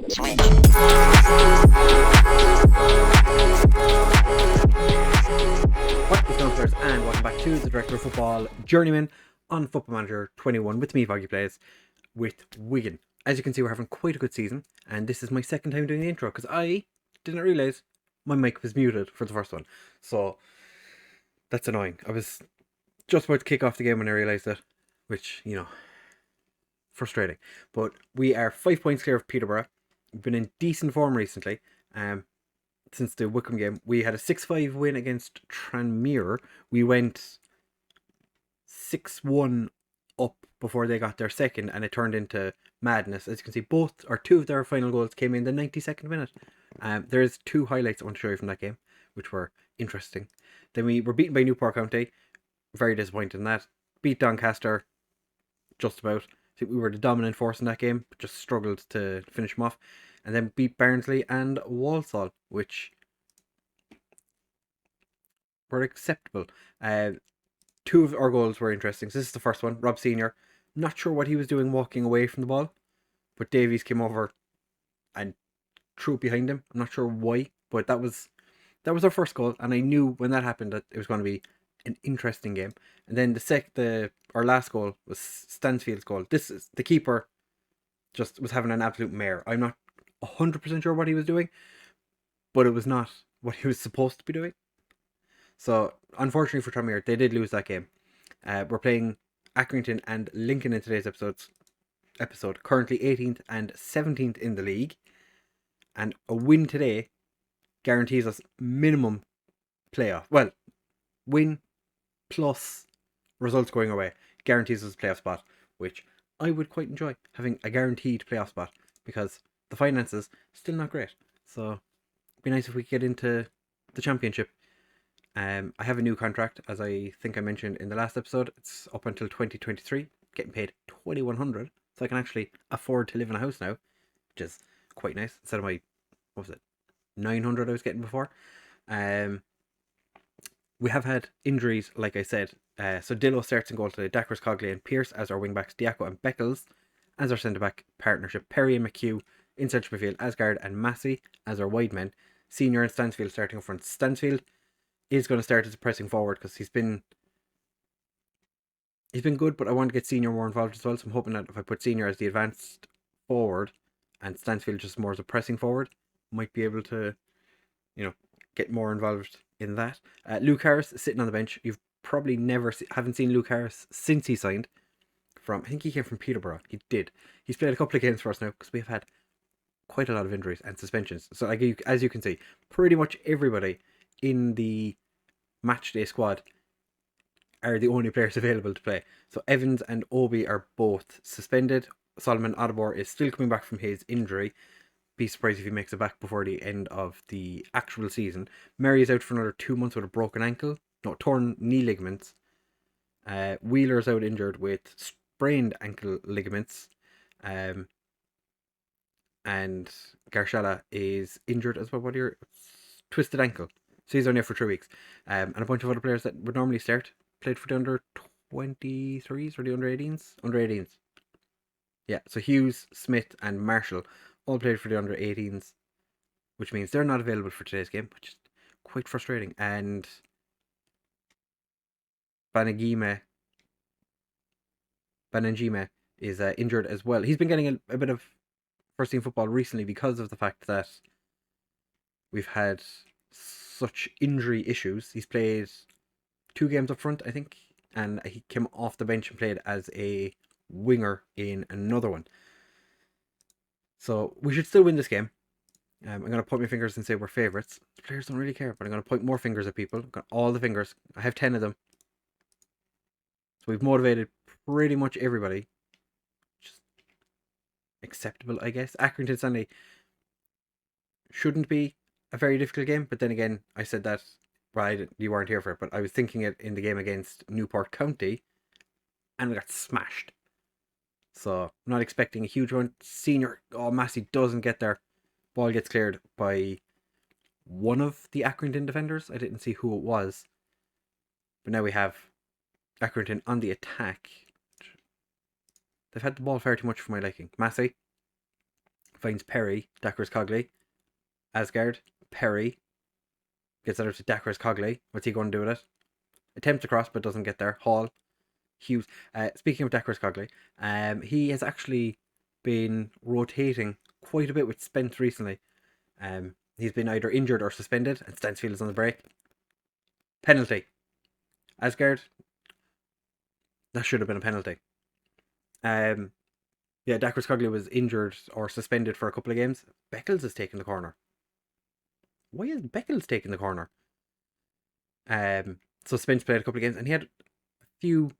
What is going on, and welcome back to the Director of Football Journeyman on Football Manager 21 with me, FoggyPlays, with Wigan. As you can see, we're having quite a good season, and this is my second time doing the intro because I didn't realise my mic was muted for the first one. So that's annoying. I was just about to kick off the game when I realised that, which, you know, frustrating. But we are 5 points clear of Peterborough. We've been in decent form recently. Since the Wycombe game, we had a 6-5 win against Tranmere. We went 6-1 up before they got their second, and it turned into madness. As you can see, two of their final goals came in the 92nd minute. There's two highlights I want to show you from that game, which were interesting. Then we were beaten by Newport County. Very disappointed in that. Beat Doncaster, just about. I think we were the dominant force in that game, but just struggled to finish them off. And then beat Barnsley and Walsall, which were acceptable. Two of our goals were interesting. So this is the first one. Rob Senior, not sure what he was doing walking away from the ball, but Davies came over and threw it behind him. I'm not sure why, but that was our first goal, and I knew when that happened that it was going to be an interesting game. And then our last goal was Stansfield's goal. This is the keeper just was having an absolute mare. I'm not 100% sure what he was doing, but it was not what he was supposed to be doing. So unfortunately for Tranmere, they did lose that game. We're playing Accrington and Lincoln in today's episode, currently 18th and 17th in the league, and a win today guarantees us minimum playoff. Well, win plus results going away guarantees us a playoff spot, which I would quite enjoy, having a guaranteed playoff spot, because the finances still not great. So it'd be nice if we could get into the championship. I have a new contract, as I think I mentioned in the last episode. It's up until 2023, getting paid $2,100, so I can actually afford to live in a house now, which is quite nice, instead of my, what was it, $900 I was getting before. We have had injuries, like I said. So Dillo starts in goal today, Dackers, Cogley and Pearce as our wing-backs, Diaco and Beckles as our centre-back partnership, Perry and McHugh in central midfield, Asgard and Massey as our wide men, Senior and Stansfield starting up front. Stansfield is going to start as a pressing forward because he's been good, but I want to get Senior more involved as well, so I'm hoping that if I put Senior as the advanced forward and Stansfield just more as a pressing forward, might be able to, get more involved in that. Luke Harris is sitting on the bench. You've probably haven't seen Luke Harris since he signed I think he came from Peterborough. He did. He's played a couple of games for us now because we've had quite a lot of injuries and suspensions. So as you can see, pretty much everybody in the matchday squad are the only players available to play. So Evans and Obi are both suspended. Solomon Adebor is still coming back from his injury. Be surprised if he makes it back before the end of the actual season. Murray is out for another 2 months with a broken ankle. No, torn knee ligaments. Wheeler's out injured with sprained ankle ligaments. And Garshala is injured as well. Twisted ankle. So he's only out for 3 weeks. And a bunch of other players that would normally start played for the under 23s or the under 18s? Under 18s. Yeah, so Hughes, Smith and Marshall all played for the under 18s, which means they're not available for today's game, which is quite frustrating. And Banangime is injured as well. He's been getting a bit of first team football recently because of the fact that we've had such injury issues. He's played 2 games up front, I think, and he came off the bench and played as a winger in another one. So we should still win this game. I'm going to point my fingers and say we're favourites. The players don't really care, but I'm going to point more fingers at people. I've got all the fingers. I have 10 of them. So we've motivated pretty much everybody. Just acceptable, I guess. Accrington Sunday shouldn't be a very difficult game, but then again, I said that, you weren't here for it, but I was thinking it in the game against Newport County, and we got smashed. So I'm not expecting a huge one. Senior, Massey doesn't get there. Ball gets cleared by one of the Accrington defenders. I didn't see who it was. But now we have Accrington on the attack. They've had the ball far too much for my liking. Massey finds Perry, Dakars Cogley. Asgard, Perry. Gets it out to Dakars Cogley. What's he going to do with it? Attempts across, but doesn't get there. Hall. Hughes. Speaking of Dakars Cogley, he has actually been rotating quite a bit with Spence recently. He's been either injured or suspended, and Stansfield is on the break. Penalty. Asgard. That should have been a penalty. Yeah, Dakars Cogley was injured or suspended for a couple of games. Beckles is taking the corner. Why is Beckles taking the corner? So Spence played a couple of games, and he had a few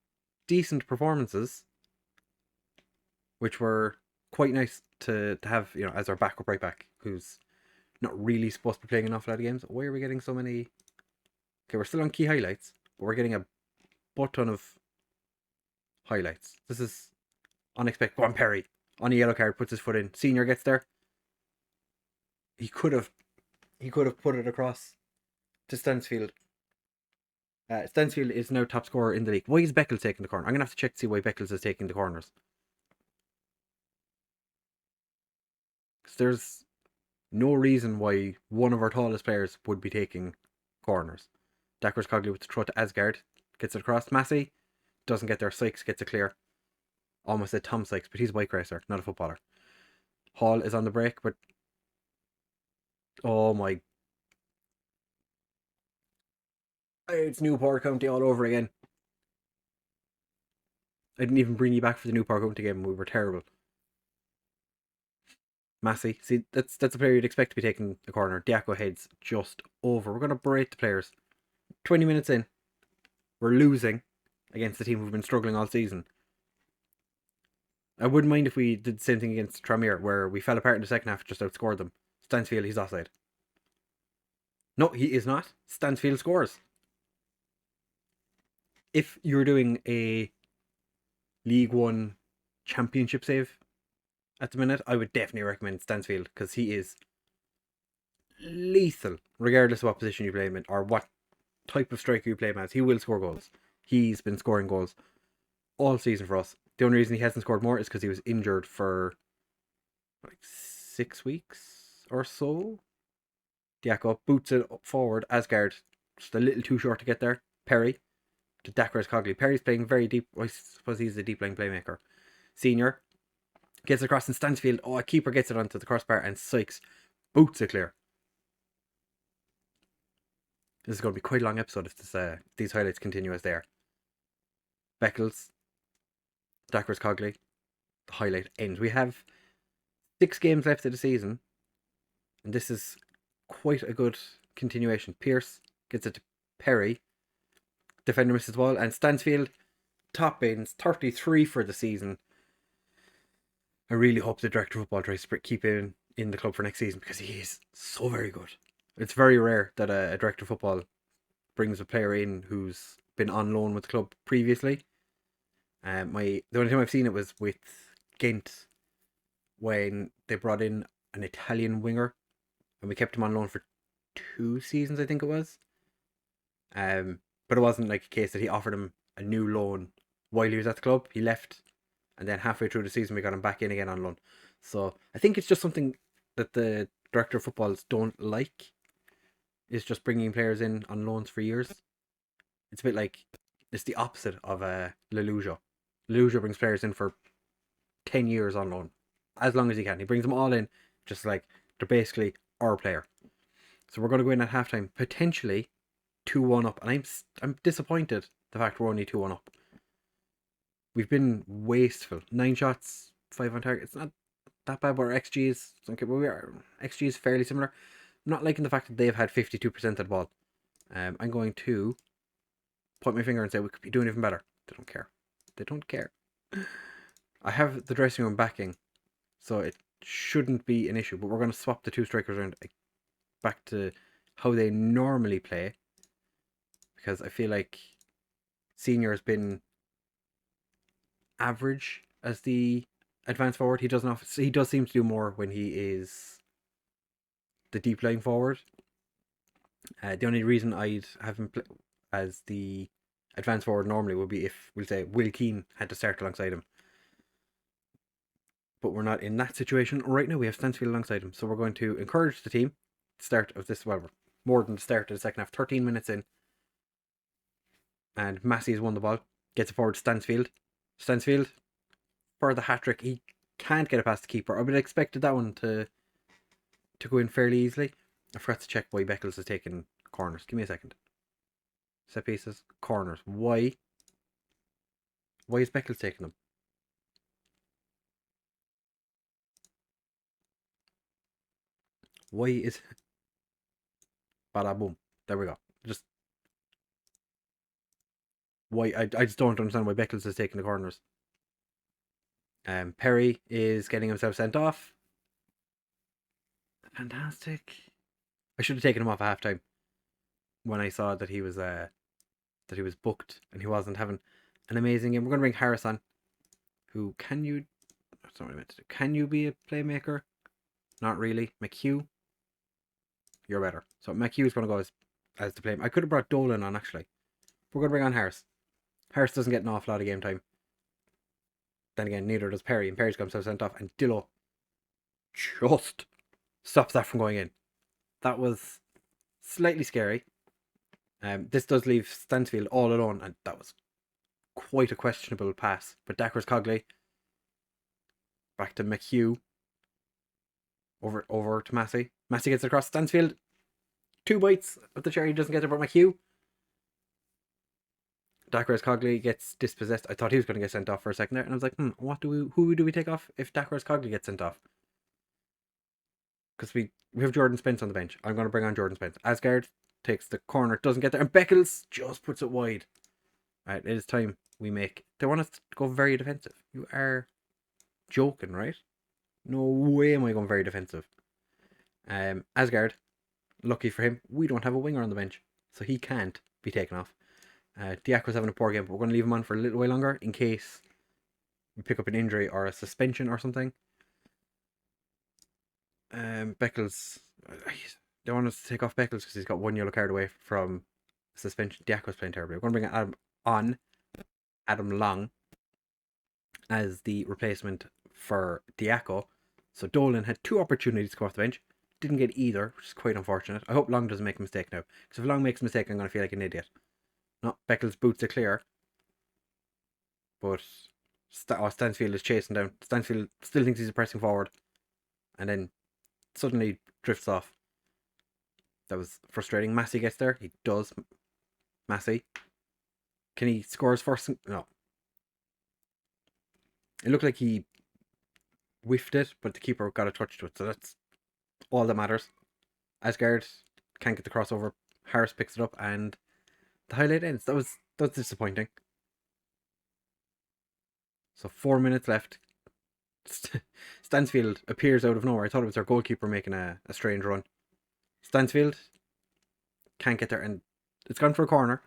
decent performances, which were quite nice to have, as our backup right back, who's not really supposed to be playing an awful lot of games. Why are we getting so many? Okay, we're still on key highlights, but we're getting a butt ton of highlights. This is unexpected. Go on, Perry. On a yellow card, puts his foot in. Senior gets there. He could have put it across to Stansfield. Stansfield is now top scorer in the league. Why is Beckles taking the corner? I'm going to have to check to see why Beckles is taking the corners. Because there's no reason why one of our tallest players would be taking corners. Dakars Cogley with the throw to Asgard. Gets it across. Massey doesn't get there. Sykes gets it clear. Almost said Tom Sykes, but he's a bike racer, not a footballer. Hall is on the break, but oh my, it's Newport County all over again. I didn't even bring you back for the Newport County game. We were terrible. Massey, see, that's a player you'd expect to be taking the corner. Diaco heads just over. We're going to berate the players. 20 minutes in, we're losing against the team who've been struggling all season. I wouldn't mind if we did the same thing against Tranmere, where we fell apart in the second half, just outscored them. Stansfield, he's offside. No, he is not. Stansfield scores. If you're doing a League One championship save at the minute, I would definitely recommend Stansfield, because he is lethal, regardless of what position you play him in, or what type of striker you play him as. He will score goals. He's been scoring goals all season for us. The only reason he hasn't scored more is because he was injured for like 6 weeks or so. Diaco boots it up forward. Asgard just a little too short to get there. Perry to Dakars Cogley. Perry's playing very deep. I suppose he's the deep line playmaker. Senior gets it across in Stansfield. Oh, a keeper gets it onto the crossbar, and Sykes boots it clear. This is going to be quite a long episode if these highlights continue as they are. Beckles, Dakars Cogley. The highlight ends. We have 6 games left of the season, and this is quite a good continuation. Pierce gets it to Perry. Defender misses the ball, and Stansfield top bins 33 for the season. I really hope the director of football tries to keep him in the club for next season, because he is so very good. It's very rare that a director of football brings a player in who's been on loan with the club previously. The only time I've seen it was with Ghent, when they brought in an Italian winger, and we kept him on loan for 2 seasons, I think it was. But it wasn't like a case that he offered him a new loan while he was at the club. He left, and then halfway through the season we got him back in again on loan. So I think it's just something that the director of footballs don't like, is just bringing players in on loans for years. It's a bit like, it's the opposite of Leluja. Leluja brings players in for 10 years on loan, as long as he can. He brings them all in, just like they're basically our player. So we're going to go in at halftime, potentially 2-1 up, and I'm disappointed the fact we're only 2-1 up. We've been wasteful. 9 shots, 5 on target. It's not that bad, but our XG is XG is fairly similar. I'm not liking the fact that they've had 52% of the ball. I'm going to point my finger and say we could be doing even better. They don't care. They don't care. I have the dressing room backing, so it shouldn't be an issue, but we're going to swap the 2 strikers around back to how they normally play, because I feel like Senior has been average as the advanced forward. He does seem to do more when he is the deep line forward. The only reason I'd have him play as the advanced forward normally would be if, we'll say, Will Keane had to start alongside him. But we're not in that situation right now. We have Stansfield alongside him. So we're going to encourage the team. Start of this, well, more than the start of the second half. 13 minutes in. And Massey has won the ball. Gets it forward to Stansfield. Stansfield, for the hat-trick, he can't get it past the keeper. I would have expected that one to go in fairly easily. I forgot to check why Beckles is taking corners. Give me a second. Set pieces, corners. Why? Why is Beckles taking them? Why is... Bada boom. There we go. Just... Why? I just don't understand why Beckles is taking the corners. Perry is getting himself sent off. Fantastic. I should have taken him off at halftime when I saw that he was booked and he wasn't having an amazing game. We're going to bring Harris on. Who can you? That's not what I meant to do. Can you be a playmaker? Not really. McHugh, you're better. So McHugh's going to go as the playmaker. I could have brought Dolan on actually. We're going to bring on Harris. Harris doesn't get an awful lot of game time. Then again, neither does Perry, and Perry's got himself sent off, and Dillo just stops that from going in. That was slightly scary. This does leave Stansfield all alone, and that was quite a questionable pass. But Dackers Cogley back to McHugh. Over to Massey. Massey gets it across Stansfield. 2 bites of the cherry, doesn't get it, but McHugh. Dackers Cogley gets dispossessed. I thought he was going to get sent off for a second there, and I was like, who do we take off if Dackers Cogley gets sent off? Because we have Jordan Spence on the bench. I'm going to bring on Jordan Spence. Asgard takes the corner, doesn't get there, and Beckles just puts it wide. Alright, it is time we make... They want us to go very defensive. You are joking, right? No way am I going very defensive. Asgard, lucky for him, we don't have a winger on the bench, so he can't be taken off. Diaco's having a poor game, but we're going to leave him on for a little while longer in case we pick up an injury or a suspension or something. Beckles, they want us to take off Beckles because he's got 1 yellow card away from suspension. Diaco's playing terribly. We're going to bring Adam Long as the replacement for Diaco. So Dolan had 2 opportunities to come off the bench, didn't get either, which is quite unfortunate. I hope Long doesn't make a mistake now, because if Long makes a mistake, I'm going to feel like an idiot. No, Beckles boots it clear, but Stansfield is chasing down. Stansfield still thinks he's pressing forward, and then suddenly drifts off. That was frustrating. Massey gets there. He does. Massey. Can he score his first? No. It looked like he whiffed it, but the keeper got a touch to it, so that's all that matters. Asgard can't get the crossover. Harris picks it up, and the highlight ends. That was disappointing. So 4 minutes left. Stansfield appears out of nowhere. I thought it was our goalkeeper making a strange run. Stansfield can't get there, and it's gone for a corner.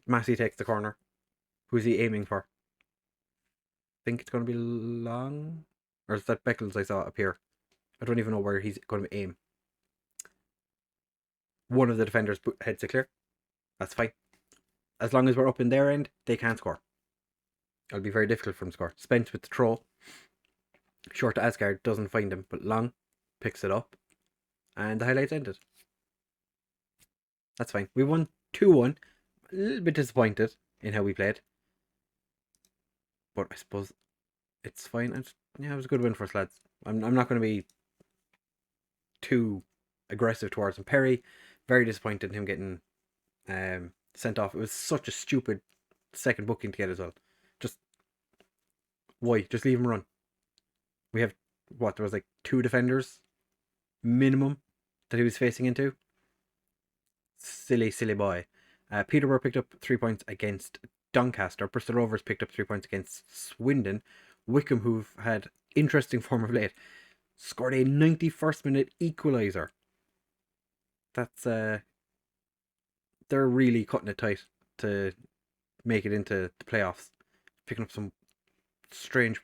Massey takes the corner. Who's he aiming for? I think it's going to be Long, or is that Beckles I saw appear? I don't even know where he's going to aim. One of the defenders heads it clear. That's fine. As long as we're up in their end, they can't score. It'll be very difficult for them to score. Spence with the throw. Short to Asgard, doesn't find him, but Long picks it up. And the highlights ended. That's fine. We won 2-1. A little bit disappointed in how we played. But I suppose it's fine. Yeah, it was a good win for us, lads. I'm not going to be too aggressive towards him. Perry, very disappointed in him getting sent off. It was such a stupid second booking to get as well. Just why? Just leave him run. We have there was like 2 defenders minimum that he was facing into. Silly boy. Peterborough picked up 3 points against Doncaster. Bristol Rovers picked up 3 points against Swindon. Wickham, who've had interesting form of late, scored a 91st minute equaliser. That's they're really cutting it tight to make it into the playoffs. Picking up some strange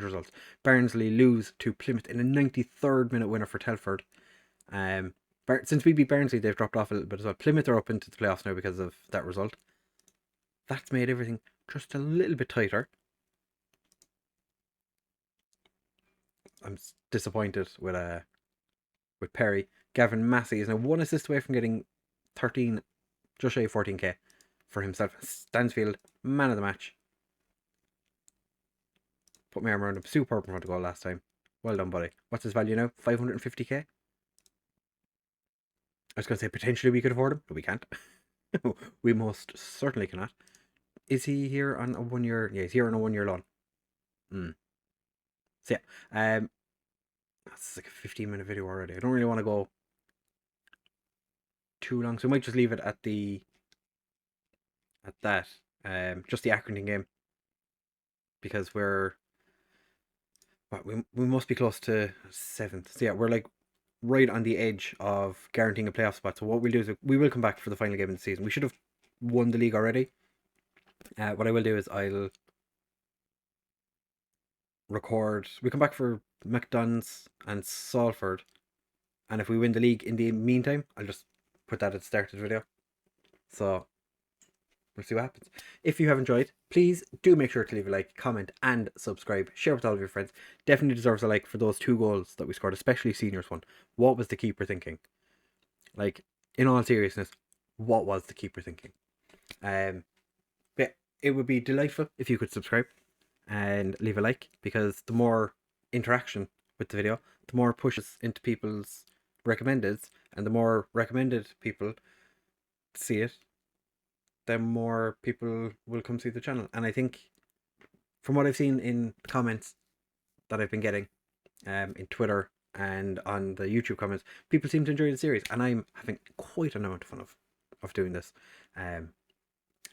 results. Barnsley lose to Plymouth in a 93rd minute winner for Telford. Since we beat Barnsley, they've dropped off a little bit as well. Plymouth are up into the playoffs now because of that result. That's made everything just a little bit tighter. I'm disappointed with Perry. Gavin Massey is now 1 assist away from getting 13, just shy of 14k for himself. Stansfield, man of the match. Put my arm around him. Superb front of goal last time. Well done, buddy. What's his value now? 550k? I was going to say potentially we could afford him, but we can't. We most certainly cannot. Is he here on a 1 year? Yeah, he's here on a 1 year loan. So yeah, that's like a 15-minute video already. I don't really want to go too long, so we might just leave it at that. Just the Accrington game, because we must be close to 7th. So yeah, we're like right on the edge of guaranteeing a playoff spot. So what we'll do is we will come back for the final game of the season. We should have won the league already. What I will do is I'll record. We come back for McDonald's and Salford, and if we win the league in the meantime, I'll just put that at the start of the video. So we'll see what happens. If you have enjoyed, please do make sure to leave a like, comment, and subscribe. Share with all of your friends. Definitely deserves a like for those 2 goals that we scored, especially Seniors one. What was the keeper thinking? Like, in all seriousness, what was the keeper thinking? But it would be delightful if you could subscribe and leave a like, because the more interaction with the video, the more it pushes into people's recommendeds, and the more recommended people see it, the more people will come see the channel. And I think from what I've seen in comments that I've been getting in Twitter and on the YouTube comments, people seem to enjoy the series, and I'm having quite an amount of fun of doing this.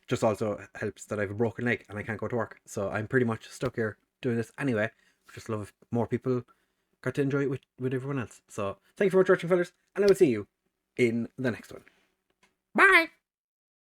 Just also helps that I have a broken leg and I can't go to work, so I'm pretty much stuck here doing this anyway. Just love if more people got to enjoy it with everyone else. So thank you for watching, fellas, and I will see you in the next one.